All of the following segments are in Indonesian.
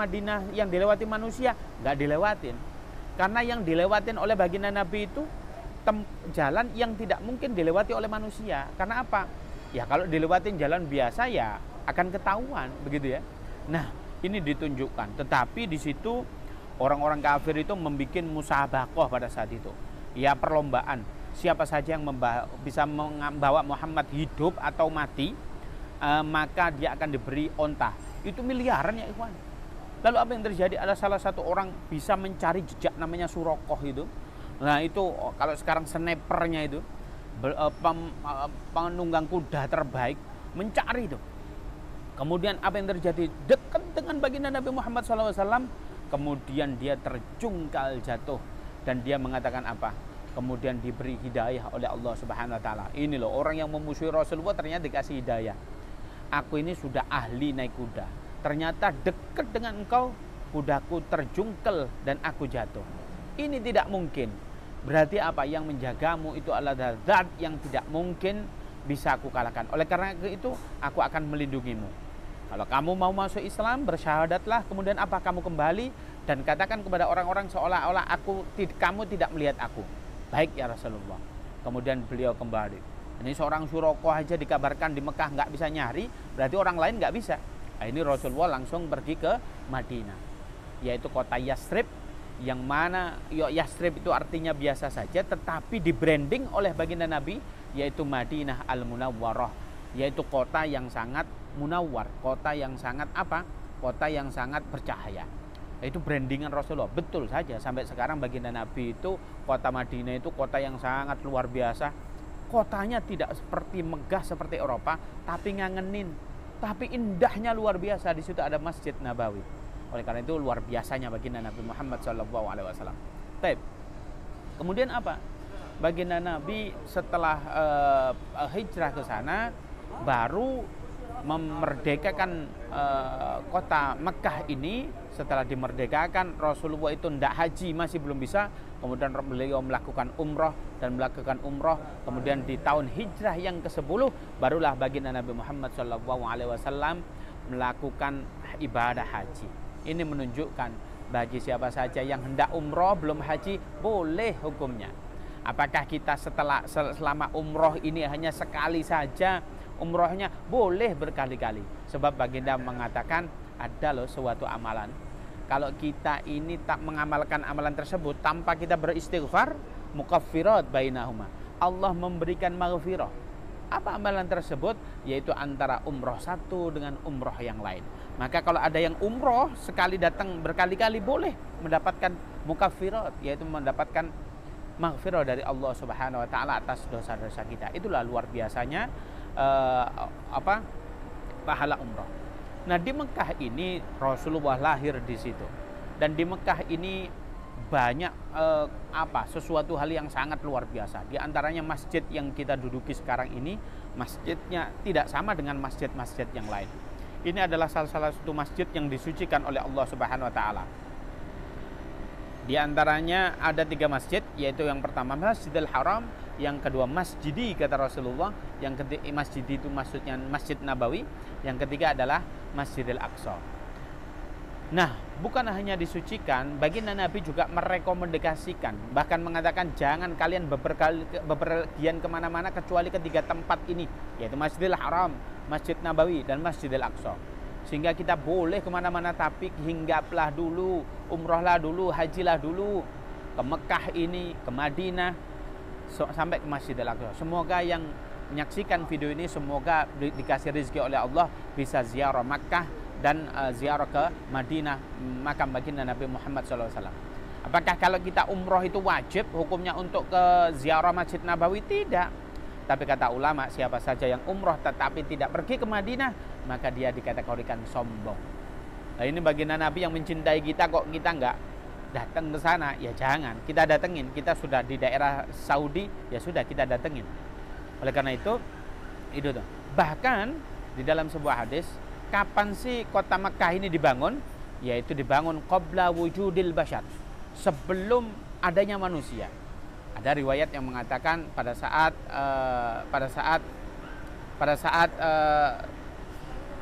Madinah yang dilewati manusia? Nggak dilewatin. Karena yang dilewatin oleh baginda Nabi itu jalan yang tidak mungkin dilewati oleh manusia. Karena apa? Ya kalau dilewatin jalan biasa ya akan ketahuan, begitu ya. Nah, ini ditunjukkan. Tetapi di situ orang-orang kafir itu membuat musabaqah pada saat itu. Ya perlombaan. Siapa saja yang bisa membawa Muhammad hidup atau mati, maka dia akan diberi onta. Itu miliaran ya ikhwan. Lalu apa yang terjadi? Ada salah satu orang bisa mencari jejak namanya Suraqah itu. Nah itu kalau sekarang snipernya itu penunggang kuda terbaik mencari itu. Kemudian apa yang terjadi? Dekat dengan baginda Nabi Muhammad SAW, kemudian dia terjungkal jatuh dan dia mengatakan apa? Kemudian diberi hidayah oleh Allah Subhanahu Wa Taala. Ini loh orang yang memusuhi Rasulullah ternyata dikasih hidayah. Aku ini sudah ahli naik kuda. Ternyata dekat dengan engkau, kudaku terjungkel dan aku jatuh. Ini tidak mungkin. Berarti apa? Yang menjagamu itu adalah zat yang tidak mungkin bisa aku kalahkan. Oleh karena itu aku akan melindungimu. Kalau kamu mau masuk Islam, bersyahadatlah. Kemudian apa? Kamu kembali dan katakan kepada orang-orang seolah-olah kamu tidak melihat aku. Baik ya Rasulullah. Kemudian beliau kembali. Ini seorang Suraqah aja dikabarkan di Mekah nggak bisa nyari, berarti orang lain nggak bisa. Nah, ini Rasulullah langsung pergi ke Madinah, yaitu kota Yathrib, yang mana Yathrib itu artinya biasa saja, tetapi di branding oleh baginda Nabi, yaitu Madinah Al-Munawwarah, yaitu kota yang sangat munawwar, kota yang sangat apa? Kota yang sangat bercahaya. Itu brandingan Rasulullah. Betul saja sampai sekarang baginda Nabi itu kota Madinah itu kota yang sangat luar biasa. Kotanya tidak seperti megah seperti Eropa, tapi ngangenin, tapi indahnya luar biasa. Di situ ada Masjid Nabawi. Oleh karena itu luar biasanya baginda Nabi Muhammad SAW. Baik. Kemudian apa? Baginda Nabi setelah hijrah ke sana baru memerdekakan kota Mekah ini. Setelah dimerdekakan, Rasulullah itu tidak haji, masih belum bisa. Kemudian beliau melakukan umroh dan melakukan umroh. Kemudian di tahun hijrah yang ke-10 barulah baginda Nabi Muhammad SAW melakukan ibadah haji. Ini menunjukkan bagi siapa saja yang hendak umroh belum haji, boleh hukumnya. Apakah kita selama umroh ini hanya sekali saja umrohnya? Boleh berkali-kali. Sebab baginda mengatakan ada loh suatu amalan, kalau kita ini tak mengamalkan amalan tersebut tanpa kita beristighfar, mukaffirat bainahuma, Allah memberikan maghfirah. Apa amalan tersebut? Yaitu antara umroh satu dengan umroh yang lain. Maka kalau ada yang umroh sekali datang berkali-kali, boleh mendapatkan mukaffirat, yaitu mendapatkan maghfirah dari Allah Subhanahu Wa Taala atas dosa-dosa kita. Itulah luar biasanya pahala umroh. Nah di Mekah ini Rasulullah lahir di situ, dan di Mekah ini banyak sesuatu hal yang sangat luar biasa. Di antaranya masjid yang kita duduki sekarang ini, masjidnya tidak sama dengan masjid-masjid yang lain. Ini adalah salah satu masjid yang disucikan oleh Allah Subhanahu Wa Taala. Di antaranya ada 3 masjid, yaitu yang pertama Masjidil Haram, yang kedua Masjidi kata Rasulullah, yang ketiga Masjid itu maksudnya Masjid Nabawi, yang ketiga adalah Masjidil Aqsa. Nah, bukan hanya disucikan, baginda Nabi juga merekomendasikan, bahkan mengatakan jangan kalian bepergian kemana-mana kecuali ketiga tempat ini, yaitu Masjidil Haram, Masjid Nabawi, dan Masjidil Aqsa. Sehingga kita boleh kemana-mana, tapi hinggaplah dulu, umrohlah dulu, hajilah dulu ke Mekah ini, ke Madinah, sampai ke Masjidil Aqsa. Semoga yang menyaksikan video ini semoga dikasih rezeki oleh Allah bisa ziarah Makkah dan ziarah ke Madinah, makam baginda Nabi Muhammad SAW. Apakah kalau kita umroh itu wajib hukumnya untuk ke ziarah Masjid Nabawi? Tidak. Tapi kata ulama, siapa saja yang umroh tetapi tidak pergi ke Madinah, maka dia dikategorikan sombong. Nah ini baginda Nabi yang mencintai kita, kok kita enggak datang ke sana? Ya jangan, kita datengin. Kita sudah di daerah Saudi, ya sudah kita datengin. Oleh karena itu tuh. Bahkan di dalam sebuah hadis, kapan sih kota Mekah ini dibangun? Yaitu dibangun qabla wujudil bashar, sebelum adanya manusia. Ada riwayat yang mengatakan pada saat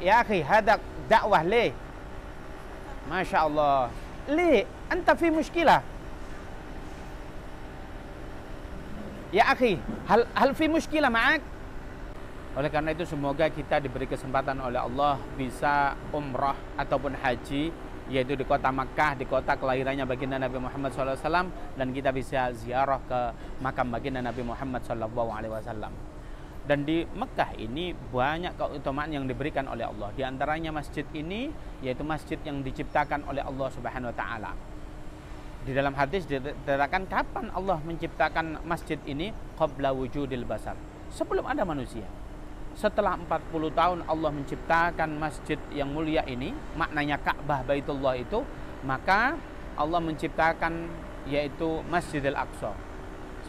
ya akhi hadak dakwah le. Masya Allah. Li, anta fi muskilah. Ya akhi, hal fi muskilah ma'ak. Oleh karena itu semoga kita diberi kesempatan oleh Allah bisa umrah ataupun haji, yaitu di kota Makkah, di kota kelahirannya baginda Nabi Muhammad SAW, dan kita bisa ziarah ke makam baginda Nabi Muhammad SAW. Dan di Mekah ini banyak keutamaan yang diberikan oleh Allah. Di antaranya masjid ini yaitu masjid yang diciptakan oleh Allah Subhanahu wa taala. Di dalam hadis diterangkan kapan Allah menciptakan masjid ini, qabla wujudil basar, sebelum ada manusia. Setelah 40 tahun Allah menciptakan masjid yang mulia ini, maknanya Ka'bah Baitullah itu, maka Allah menciptakan yaitu Masjidil Aqsa.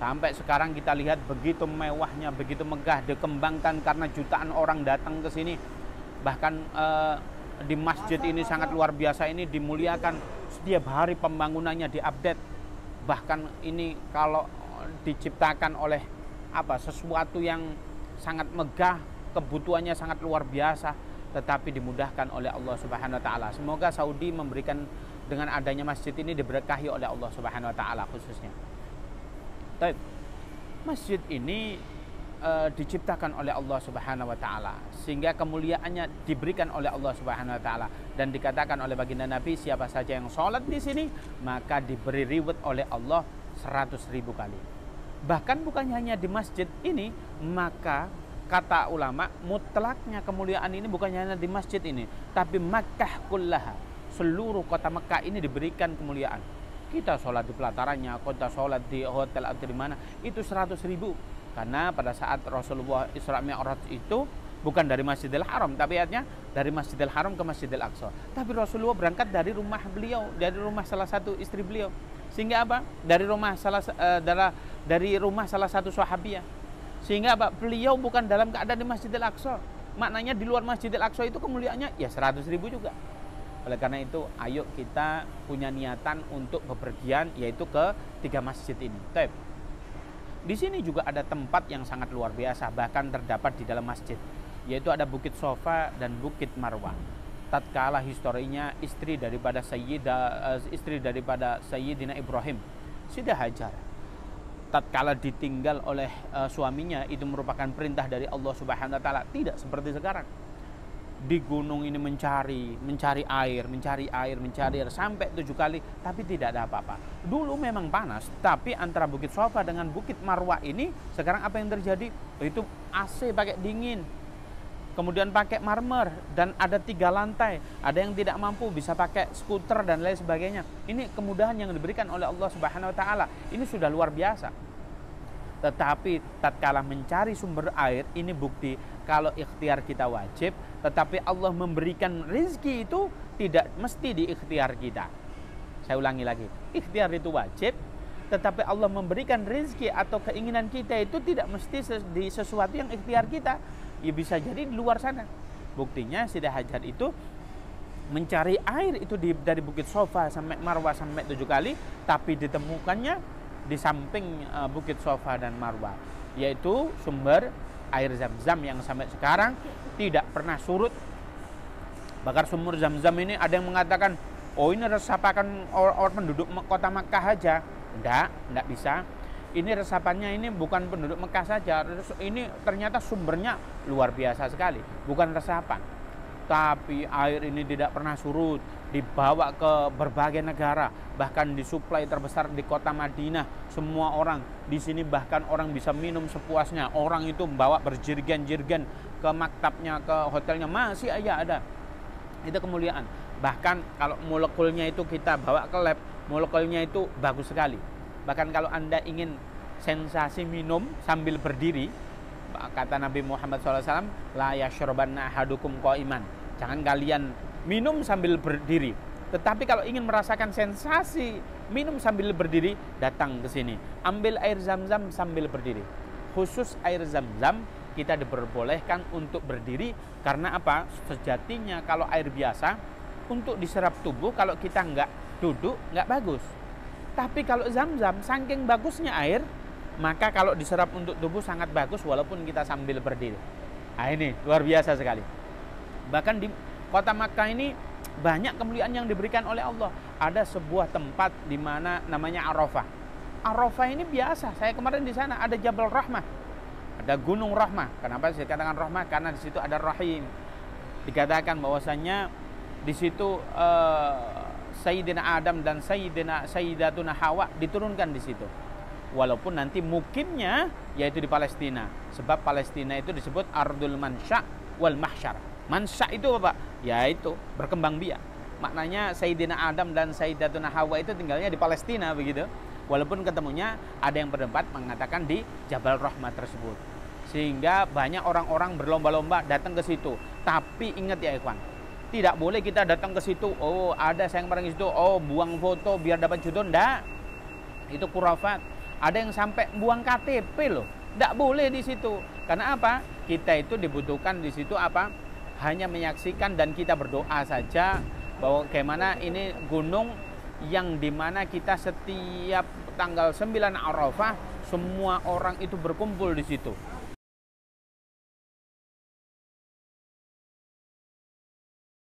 Sampai sekarang kita lihat begitu mewahnya, begitu megah, dikembangkan karena jutaan orang datang ke sini. Bahkan di masjid ini sangat luar biasa, ini dimuliakan, setiap hari pembangunannya diupdate. Bahkan ini kalau diciptakan oleh sesuatu yang sangat megah, kebutuhannya sangat luar biasa, tetapi dimudahkan oleh Allah Subhanahu wa taala. Semoga Saudi memberikan dengan adanya masjid ini diberkahi oleh Allah Subhanahu wa taala khususnya. Masjid ini diciptakan oleh Allah Subhanahu wa taala sehingga kemuliaannya diberikan oleh Allah Subhanahu wa taala, dan dikatakan oleh baginda Nabi, siapa saja yang sholat di sini maka diberi reward oleh Allah 100.000 kali. Bahkan bukan hanya di masjid ini, maka kata ulama mutlaknya kemuliaan ini bukan hanya di masjid ini, tapi Makkah kullaha, seluruh kota Makkah ini diberikan kemuliaan. Kita sholat di pelatarannya, kita sholat di hotel atau di mana, itu 100.000. Karena pada saat Rasulullah Isra Mi'raj itu bukan dari Masjidil Haram, tapi artinya dari Masjidil Haram ke Masjidil Aqsa. Tapi Rasulullah berangkat dari rumah beliau, dari rumah salah satu istri beliau. Sehingga apa? Dari rumah salah satu sahabiah. Sehingga apa? Beliau bukan dalam keadaan di Masjidil Aqsa. Maknanya di luar Masjidil Aqsa itu kemuliaannya ya 100.000 juga. Oleh karena itu, ayo kita punya niatan untuk bepergian yaitu ke 3 masjid ini. Di sini juga ada tempat yang sangat luar biasa, bahkan terdapat di dalam masjid, yaitu ada Bukit Sofa dan Bukit Marwah. Tatkala historinya istri daripada Sayyidina Ibrahim, Siti Hajar, tatkala ditinggal oleh suaminya, itu merupakan perintah dari Allah Subhanahu wa taala, tidak seperti sekarang. Di gunung ini mencari air sampai 7 kali, tapi tidak ada apa-apa. Dulu memang panas, tapi antara Bukit Sofa dengan Bukit Marwah ini sekarang apa yang terjadi? Itu AC pakai dingin, kemudian pakai marmer, dan ada 3 lantai. Ada yang tidak mampu bisa pakai skuter dan lain sebagainya. Ini kemudahan yang diberikan oleh Allah Subhanahu wa taala. Ini sudah luar biasa. Tetapi tatkala mencari sumber air, ini bukti kalau ikhtiar kita wajib, tetapi Allah memberikan rezeki itu tidak mesti di ikhtiar kita. Saya ulangi lagi, ikhtiar itu wajib, tetapi Allah memberikan rezeki atau keinginan kita itu tidak mesti di sesuatu yang ikhtiar kita. Ya bisa jadi di luar sana. Buktinya Siti Hajar itu mencari air itu dari Bukit Sofa sampai Marwah sampai 7 kali, tapi ditemukannya di samping Bukit Sofa dan Marwah, yaitu sumber air Zam-Zam yang sampai sekarang tidak pernah surut. Bahkan sumber Zam-Zam ini ada yang mengatakan, oh ini resapan orang penduduk kota Makkah aja. Enggak bisa. Ini resapannya ini bukan penduduk Makkah saja, ini ternyata sumbernya luar biasa sekali, bukan resapan. Tapi air ini tidak pernah surut, dibawa ke berbagai negara, bahkan disuplai terbesar di kota Madinah. Semua orang di sini, bahkan orang bisa minum sepuasnya. Orang itu membawa berjirgen-jirgen ke maktabnya, ke hotelnya, masih aja ada. Itu kemuliaan. Bahkan kalau molekulnya itu kita bawa ke lab, molekulnya itu bagus sekali. Bahkan kalau Anda ingin sensasi minum sambil berdiri, kata Nabi Muhammad SAW, la yashrabanna ahadukum qa'iman. Jangan kalian minum sambil berdiri. Tetapi kalau ingin merasakan sensasi minum sambil berdiri, datang ke sini. Ambil air Zam-Zam sambil berdiri. Khusus air Zam-Zam kita diperbolehkan untuk berdiri. Karena apa? Sejatinya kalau air biasa untuk diserap tubuh, kalau kita nggak duduk nggak bagus. Tapi kalau Zam-Zam saking bagusnya air, maka kalau diserap untuk tubuh sangat bagus walaupun kita sambil berdiri. Nah ini luar biasa sekali. Bahkan di kota Makkah ini banyak kemuliaan yang diberikan oleh Allah. Ada sebuah tempat di mana namanya Arafah. Arafah ini biasa, saya kemarin di sana ada Jabal Rahmah, ada Gunung Rahmah. Kenapa saya katakan Rahmah? Karena di situ ada Rahim. Dikatakan bahwasanya di situ Sayyidina Adam dan Sayyidatuna Hawa diturunkan di situ. Walaupun nanti mukimnya yaitu di Palestina. Sebab Palestina itu disebut Ardul Mansya' wal Mahsyar. Mansya' itu apa? Yaitu berkembang biak. Maknanya Sayyidina Adam dan Sayyidatuna Hawa itu tinggalnya di Palestina begitu. Walaupun ketemunya ada yang berdebat mengatakan di Jabal Rahmah tersebut. Sehingga banyak orang-orang berlomba-lomba datang ke situ. Tapi ingat ya ikhwan, tidak boleh kita datang ke situ, oh ada sayang bareng di situ, oh buang foto biar dapat jodoh, ndak. Itu khurafat. Ada yang sampai buang KTP loh. Ndak boleh di situ. Karena apa? Kita itu dibutuhkan di situ apa? Hanya menyaksikan dan kita berdoa saja bahwa bagaimana ini gunung yang dimana kita setiap tanggal 9 Arafah semua orang itu berkumpul di situ.